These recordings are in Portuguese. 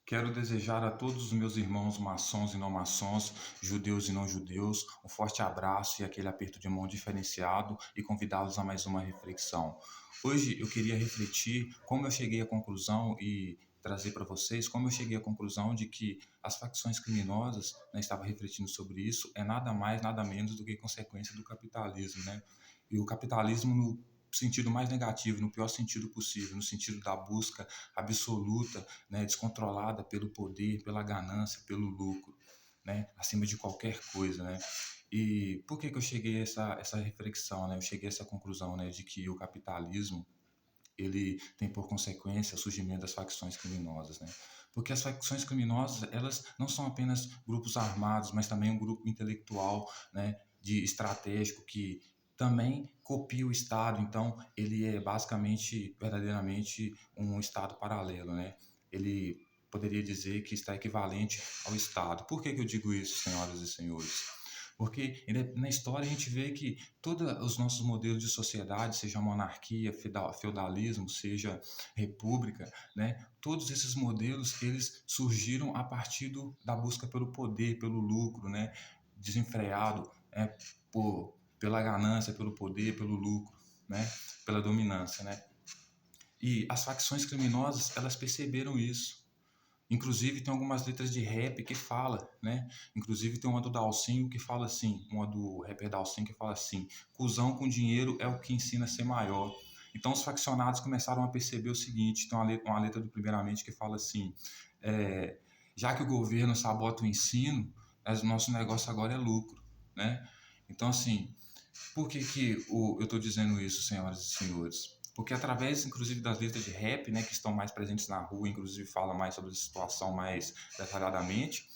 Quero desejar a todos os meus irmãos maçons e não maçons, judeus e não judeus, um forte abraço e aquele aperto de mão diferenciado e convidá-los a mais uma reflexão. Hoje eu queria refletir como eu cheguei à conclusão e trazer para vocês como eu cheguei à conclusão de que as facções criminosas, né, estava refletindo sobre isso, é nada mais, nada menos do que consequência do capitalismo, né? E o capitalismo no sentido mais negativo, no pior sentido possível, no sentido da busca absoluta, né, descontrolada pelo poder, pela ganância, pelo lucro, né, acima de qualquer coisa, né. E por que que eu cheguei a essa reflexão, né? Eu cheguei a essa conclusão, né, de que o capitalismo ele tem por consequência o surgimento das facções criminosas, né? Porque as facções criminosas, elas não são apenas grupos armados, mas também um grupo intelectual, né, de estratégico que também copia o Estado, então ele é basicamente, verdadeiramente um Estado paralelo, né? Ele poderia dizer que está equivalente ao Estado. Por que que eu digo isso, senhoras e senhores? Porque na história a gente vê que todos os nossos modelos de sociedade, seja monarquia, feudalismo, seja república, né, todos esses modelos eles surgiram a partir da busca pelo poder, pelo lucro, né, desenfreado, pela ganância, pelo poder, pelo lucro, né, pela dominância, né. E as facções criminosas elas perceberam isso. Inclusive tem algumas letras de rap que fala, né? Inclusive tem uma do Dalsinho que fala assim, uma do rapper Dalsinho que fala assim: cuzão com dinheiro é o que ensina a ser maior. Então os faccionados começaram a perceber o seguinte, tem uma letra do Primeiramente que fala assim, é, já que o governo sabota o ensino, o nosso negócio agora é lucro, né? Então assim, por que que eu estou dizendo isso, senhoras e senhores? Porque através, inclusive, das letras de rap, né, que estão mais presentes na rua, inclusive fala mais sobre a situação mais detalhadamente,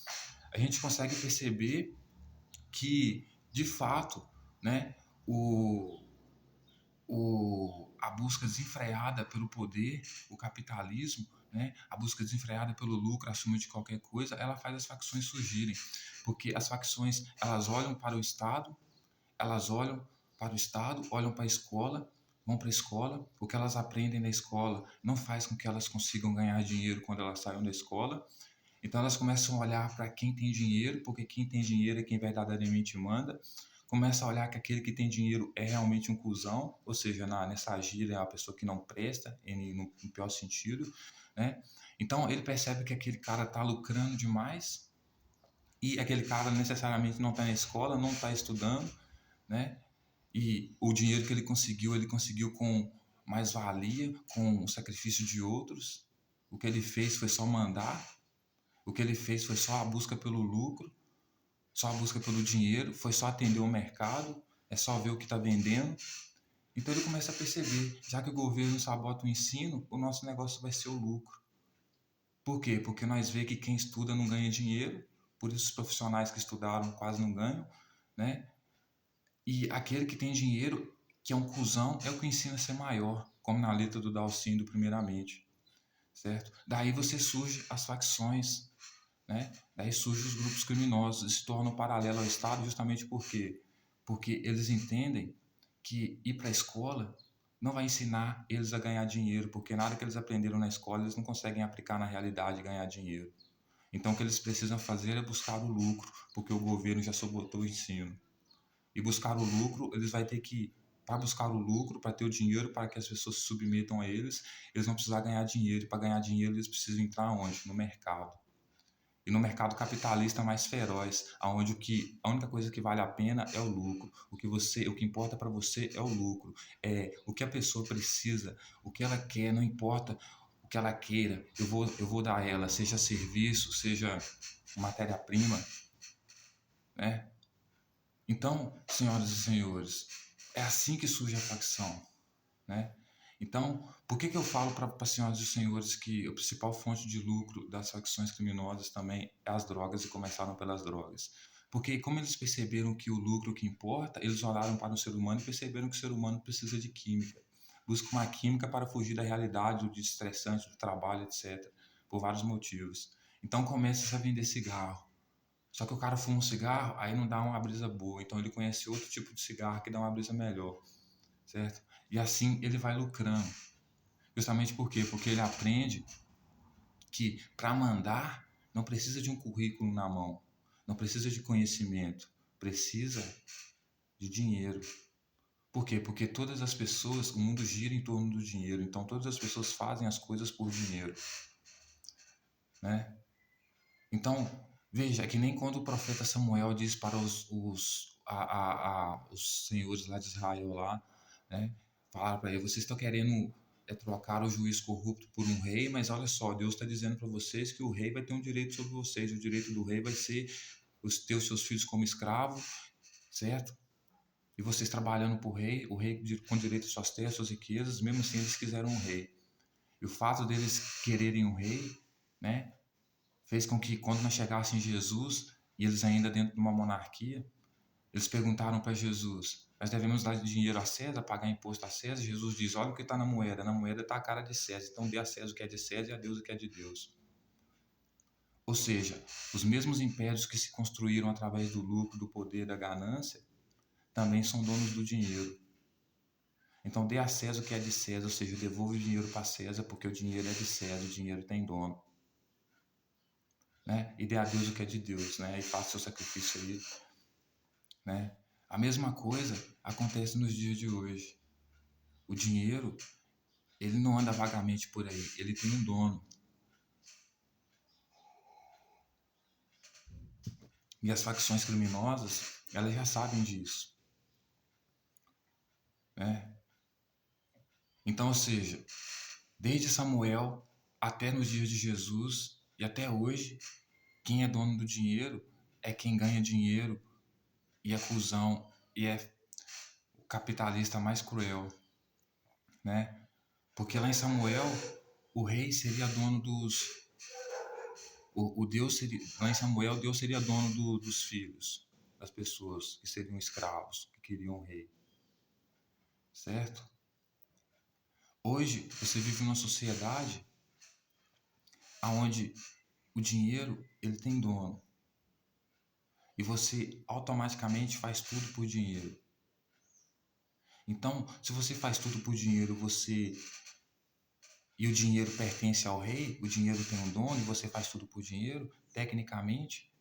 a gente consegue perceber que, de fato, né, o, a busca desenfreada pelo poder, o capitalismo, né, a busca desenfreada pelo lucro acima de qualquer coisa, ela faz as facções surgirem. Porque as facções, elas olham para o Estado, elas olham para o Estado, olham para a escola, vão para a escola, o que elas aprendem na escola não faz com que elas consigam ganhar dinheiro quando elas saiam da escola. Então elas começam a olhar para quem tem dinheiro, porque quem tem dinheiro é quem verdadeiramente manda. Começa a olhar que aquele que tem dinheiro é realmente um cuzão, ou seja, nessa gíria é uma pessoa que não presta, no pior sentido, né? Então ele percebe que aquele cara está lucrando demais e aquele cara necessariamente não está na escola, não está estudando, né? E o dinheiro que ele conseguiu com mais-valia, com o sacrifício de outros. O que ele fez foi só mandar, o que ele fez foi só a busca pelo lucro, só a busca pelo dinheiro, foi só atender o mercado, é só ver o que está vendendo. Então ele começa a perceber, já que o governo sabota o ensino, o nosso negócio vai ser o lucro. Por quê? Porque nós vemos que quem estuda não ganha dinheiro, por isso os profissionais que estudaram quase não ganham, né? E aquele que tem dinheiro, que é um cuzão, é o que ensina a ser maior, como na letra do Dalcindo, primeiramente, certo? Daí você surge as facções, né? Daí surgem os grupos criminosos, e se tornam paralelo ao Estado justamente por quê? Porque eles entendem que ir para a escola não vai ensinar eles a ganhar dinheiro, porque nada que eles aprenderam na escola eles não conseguem aplicar na realidade e ganhar dinheiro. Então o que eles precisam fazer é buscar o lucro, porque o governo já sabotou o ensino. E buscar o lucro, eles vão ter que, para buscar o lucro, para ter o dinheiro, para que as pessoas se submetam a eles, eles vão precisar ganhar dinheiro. E para ganhar dinheiro, eles precisam entrar onde? No mercado. E no mercado capitalista mais feroz, aonde a única coisa que vale a pena é o lucro. O que importa para você é o lucro. É o que a pessoa precisa, o que ela quer, não importa o que ela queira, eu vou dar a ela, seja serviço, seja matéria-prima, né? Então, senhoras e senhores, é assim que surge a facção, né? Então, por que que eu falo para as senhoras e senhores que a principal fonte de lucro das facções criminosas também é as drogas e começaram pelas drogas? Porque como eles perceberam que o lucro que importa, eles olharam para o ser humano e perceberam que o ser humano precisa de química. Busca uma química para fugir da realidade, do estressante, do trabalho, etc. Por vários motivos. Então começa a vender cigarro. Só que o cara fuma um cigarro, aí não dá uma brisa boa. Então ele conhece outro tipo de cigarro que dá uma brisa melhor, certo? E assim ele vai lucrando. Justamente por quê? Porque ele aprende que para mandar não precisa de um currículo na mão, não precisa de conhecimento, precisa de dinheiro. Por quê? Porque todas as pessoas, o mundo gira em torno do dinheiro, então todas as pessoas fazem as coisas por dinheiro, né? Então, veja, é que nem quando o profeta Samuel diz para os senhores lá de Israel lá, né? Falaram para ele, vocês estão querendo trocar o juiz corrupto por um rei, mas olha só, Deus está dizendo para vocês que o rei vai ter um direito sobre vocês, o direito do rei vai ser ter os seus filhos como escravo, certo? E vocês trabalhando para o rei com direito às suas terras, suas riquezas, mesmo assim eles quiseram um rei. E o fato deles quererem um rei, né, fez com que quando nós chegássemos em Jesus, e eles ainda dentro de uma monarquia, eles perguntaram para Jesus, nós devemos dar dinheiro a César, pagar imposto a César? Jesus diz, olha o que está na moeda está a cara de César, então dê a César o que é de César e a Deus o que é de Deus. Ou seja, os mesmos impérios que se construíram através do lucro, do poder, da ganância, também são donos do dinheiro. Então dê a César o que é de César, ou seja, devolva o dinheiro para César, porque o dinheiro é de César, o dinheiro tem dono. Né? E dê a Deus o que é de Deus, né? E faça seu sacrifício aí. Né? A mesma coisa acontece nos dias de hoje. O dinheiro, ele não anda vagamente por aí, ele tem um dono. E as facções criminosas, elas já sabem disso. Né? Então, ou seja, desde Samuel até nos dias de Jesus e até hoje, quem é dono do dinheiro é quem ganha dinheiro e é cuzão e é o capitalista mais cruel, né? Porque lá em Samuel, o rei seria dono o Deus seria, lá em Samuel, Deus seria dono dos filhos, das pessoas que seriam escravos, que queriam um rei, certo? Hoje, você vive numa sociedade onde o dinheiro, ele tem dono. E você automaticamente faz tudo por dinheiro. Então, se você faz tudo por dinheiro, e o dinheiro pertence ao rei, o dinheiro tem um dono e você faz tudo por dinheiro, tecnicamente,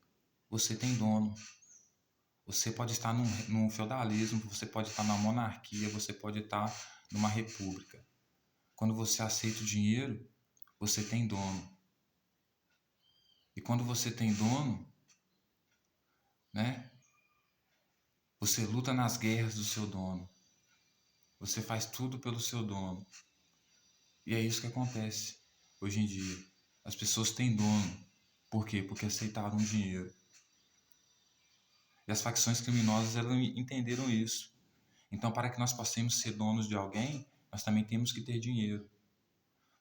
você tem dono. Você pode estar num feudalismo, você pode estar numa monarquia, você pode estar numa república. Quando você aceita o dinheiro, você tem dono. E quando você tem dono, né, você luta nas guerras do seu dono. Você faz tudo pelo seu dono. E é isso que acontece hoje em dia. As pessoas têm dono. Por quê? Porque aceitaram o dinheiro. E as facções criminosas, elas entenderam isso. Então, para que nós possamos ser donos de alguém, nós também temos que ter dinheiro.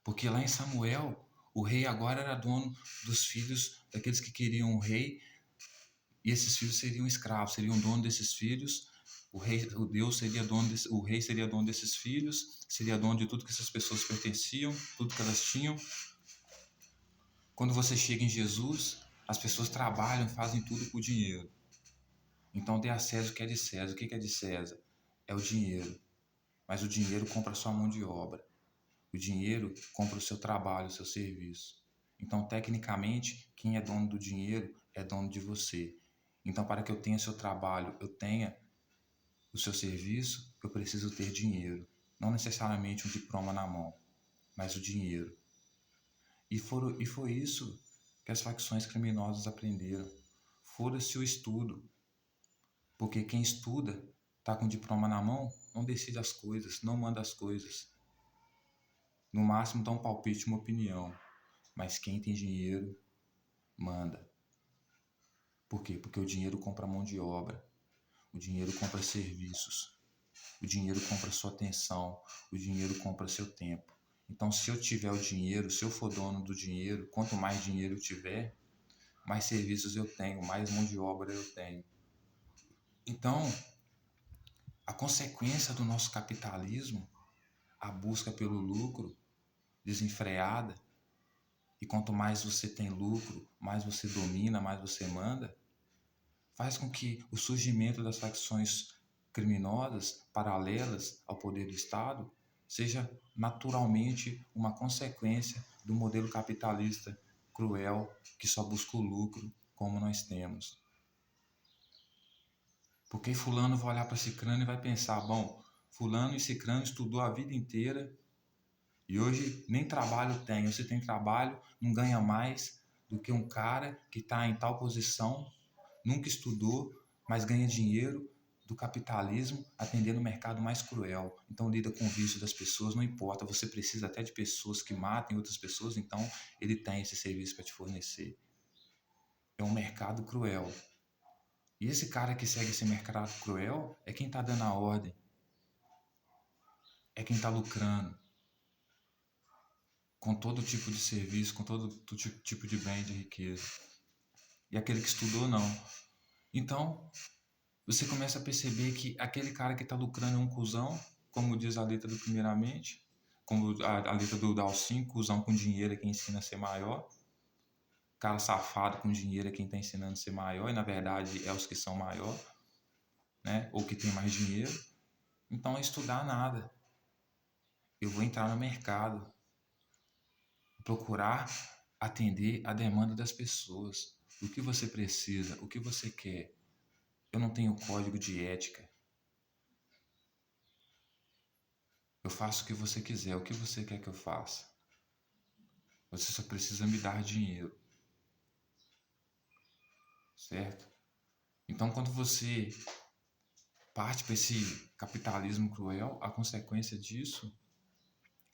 Porque lá em Samuel, o rei agora era dono dos filhos daqueles que queriam um rei, e esses filhos seriam escravos, seriam dono desses filhos. O rei seria dono desses filhos, seria dono de tudo que essas pessoas pertenciam, tudo que elas tinham. Quando você chega em Jesus, as pessoas trabalham, fazem tudo por dinheiro. Então dê a César o que é de César. O que é de César? É o dinheiro. Mas o dinheiro compra a sua mão de obra. O dinheiro compra o seu trabalho, o seu serviço. Então, tecnicamente, quem é dono do dinheiro é dono de você. Então, para que eu tenha seu trabalho, eu tenha o seu serviço, eu preciso ter dinheiro. Não necessariamente um diploma na mão, mas o dinheiro. E foi isso que as facções criminosas aprenderam. Foda-se o estudo. Porque quem estuda, está com o diploma na mão, não decide as coisas, não manda as coisas. No máximo dá um palpite, uma opinião. Mas quem tem dinheiro, manda. Por quê? Porque o dinheiro compra mão de obra. O dinheiro compra serviços. O dinheiro compra sua atenção. O dinheiro compra seu tempo. Então, se eu tiver o dinheiro, se eu for dono do dinheiro, quanto mais dinheiro eu tiver, mais serviços eu tenho, mais mão de obra eu tenho. Então, a consequência do nosso capitalismo, a busca pelo lucro desenfreada, e quanto mais você tem lucro, mais você domina, mais você manda, faz com que o surgimento das facções criminosas paralelas ao poder do Estado seja naturalmente uma consequência do modelo capitalista cruel que só busca o lucro, como nós temos. Porque fulano vai olhar para cicrano e vai pensar, bom, fulano e cicrano estudou a vida inteira e hoje nem trabalho tem. Você tem trabalho, não ganha mais do que um cara que está em tal posição, nunca estudou, mas ganha dinheiro do capitalismo, atendendo o mercado mais cruel. Então lida com o vício das pessoas, não importa, você precisa até de pessoas que matem outras pessoas, então ele tem esse serviço para te fornecer. É um mercado cruel. E esse cara que segue esse mercado cruel é quem está dando a ordem, é quem está lucrando com todo tipo de serviço, com todo tipo de bem, de riqueza. E aquele que estudou, não. Então, você começa a perceber que aquele cara que está lucrando é um cuzão, como diz a letra do Primeiramente, como a letra do Dalcin, cuzão com dinheiro é quem ensina a ser maior, cara safado com dinheiro é quem está ensinando a ser maior, e na verdade é os que são maior, né? Ou que tem mais dinheiro. Então é estudar nada. Eu vou entrar no mercado, procurar atender a demanda das pessoas. O que você precisa, o que você quer. Eu não tenho código de ética. Eu faço o que você quiser, o que você quer que eu faça. Você só precisa me dar dinheiro. Certo? Então, quando você parte para esse capitalismo cruel, a consequência disso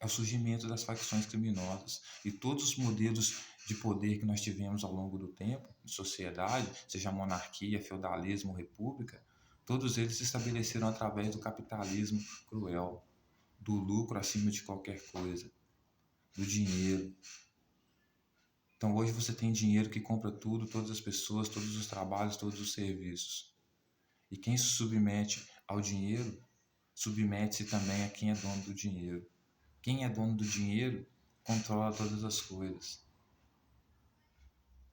é o surgimento das facções criminosas. E todos os modelos de poder que nós tivemos ao longo do tempo, de sociedade, seja monarquia, feudalismo, república, todos eles se estabeleceram através do capitalismo cruel, do lucro acima de qualquer coisa, do dinheiro. Então hoje você tem dinheiro que compra tudo, todas as pessoas, todos os trabalhos, todos os serviços. E quem se submete ao dinheiro, submete-se também a quem é dono do dinheiro. Quem é dono do dinheiro controla todas as coisas.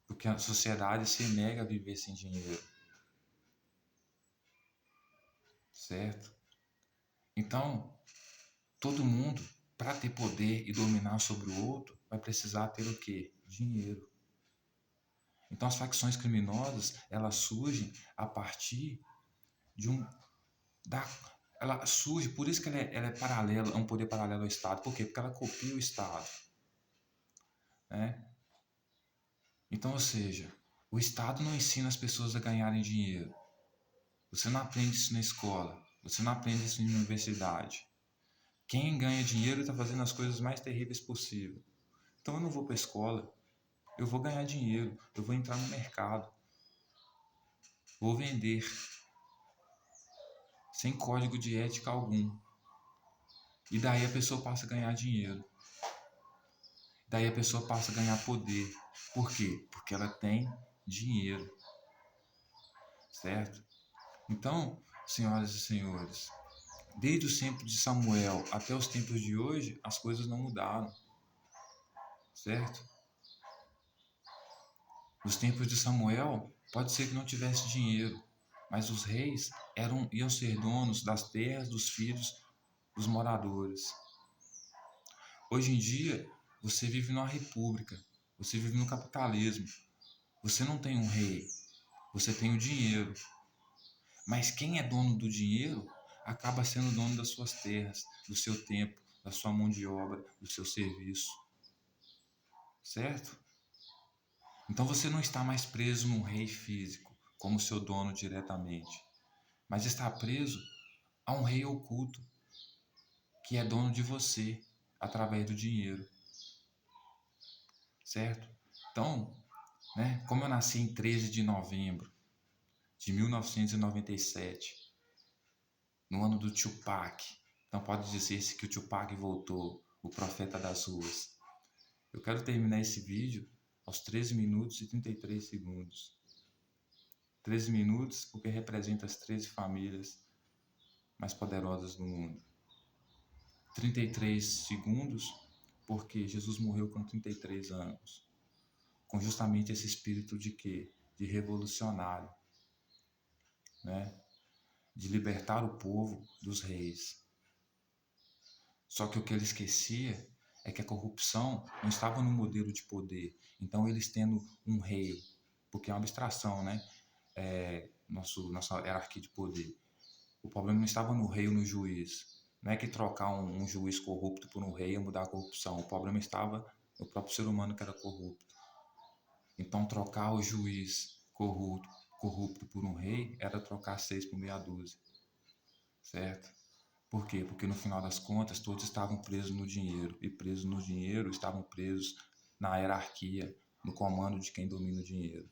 Porque a sociedade se nega a viver sem dinheiro. Certo? Então, todo mundo, para ter poder e dominar sobre o outro, vai precisar ter o quê? Dinheiro. Então, as facções criminosas, elas surgem a partir de ela surge, por isso que ela é paralela, é um poder paralelo ao Estado. Por quê? Porque ela copia o Estado. Né? Então, ou seja, o Estado não ensina as pessoas a ganharem dinheiro. Você não aprende isso na escola. Você não aprende isso na universidade. Quem ganha dinheiro está fazendo as coisas mais terríveis possível. Então eu não vou para a escola. Eu vou ganhar dinheiro. Eu vou entrar no mercado. Vou vender. Sem código de ética algum. E daí a pessoa passa a ganhar dinheiro. Daí a pessoa passa a ganhar poder. Por quê? Porque ela tem dinheiro. Certo? Então, senhoras e senhores, desde os tempos de Samuel até os tempos de hoje, as coisas não mudaram. Certo? Nos tempos de Samuel, pode ser que não tivesse dinheiro, mas os reis iam ser donos das terras dos filhos dos moradores. Hoje em dia, você vive numa república, você vive no capitalismo. Você não tem um rei, você tem o dinheiro. Mas quem é dono do dinheiro acaba sendo dono das suas terras, do seu tempo, da sua mão de obra, do seu serviço. Certo? Então você não está mais preso num rei físico, como seu dono diretamente, mas está preso a um rei oculto, que é dono de você, através do dinheiro. Certo? Então, né, como eu nasci em 13 de novembro de 1997, no ano do Tupac, então pode dizer-se que o Tupac voltou, o profeta das ruas. Eu quero terminar esse vídeo aos 13 minutos e 33 segundos. 13 minutos porque representa as 13 famílias mais poderosas do mundo. 33 segundos porque Jesus morreu com 33 anos. Com justamente esse espírito de quê? De revolucionário. Né? De libertar o povo dos reis. Só que o que ele esquecia é que a corrupção não estava no modelo de poder. Então, eles tendo um rei, porque é uma abstração, né? Nossa hierarquia de poder. O problema não estava no rei ou no juiz. Não é que trocar um juiz corrupto por um rei ia mudar a corrupção. O problema estava no próprio ser humano que era corrupto. Então, trocar o juiz corrupto por um rei era trocar 6 por meia dúzia, certo? Por quê? Porque no final das contas todos estavam presos no dinheiro, e presos no dinheiro estavam presos na hierarquia, no comando de quem domina o dinheiro.